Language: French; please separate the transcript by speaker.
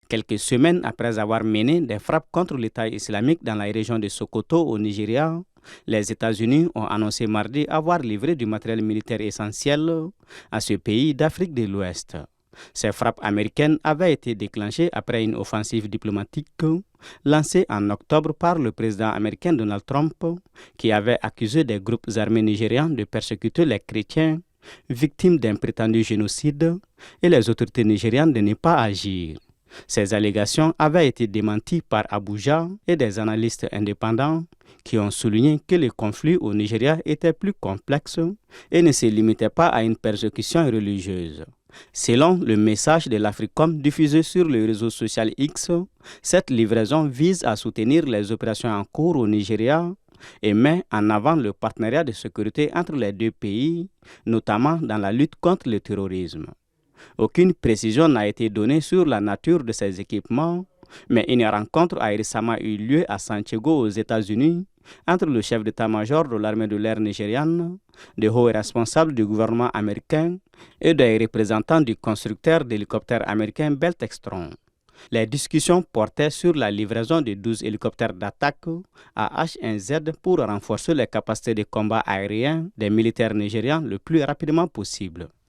Speaker 1: Quelques semaines après avoir mené des frappes contre l'État islamique dans la région de Sokoto au Nigeria, les États-Unis ont annoncé mardi avoir livré du matériel militaire essentiel à ce pays d'Afrique de l'Ouest. Ces frappes américaines avaient été déclenchées après une offensive diplomatique lancée en octobre par le président américain Donald Trump, qui avait accusé des groupes armés nigérians de persécuter les chrétiens victimes d'un prétendu génocide et les autorités nigérianes de ne pas agir. Ces allégations avaient été démenties par Abuja et des analystes indépendants qui ont souligné que le conflit au Nigeria était plus complexe et ne se limitait pas à une persécution religieuse. Selon le message de l'Africom diffusé sur le réseau social X, cette livraison vise à soutenir les opérations en cours au Nigeria et met en avant le partenariat de sécurité entre les deux pays, notamment dans la lutte contre le terrorisme. Aucune précision n'a été donnée sur la nature de ces équipements, mais une rencontre a récemment eu lieu à Santiago aux États-Unis entre le chef d'état-major de l'armée de l'air nigériane, des hauts responsables du gouvernement américain et des représentants du constructeur d'hélicoptères américain Beltextron. Les discussions portaient sur la livraison de 12 hélicoptères d'attaque à H1Z pour renforcer les capacités de combat aérien des militaires nigérians le plus rapidement possible.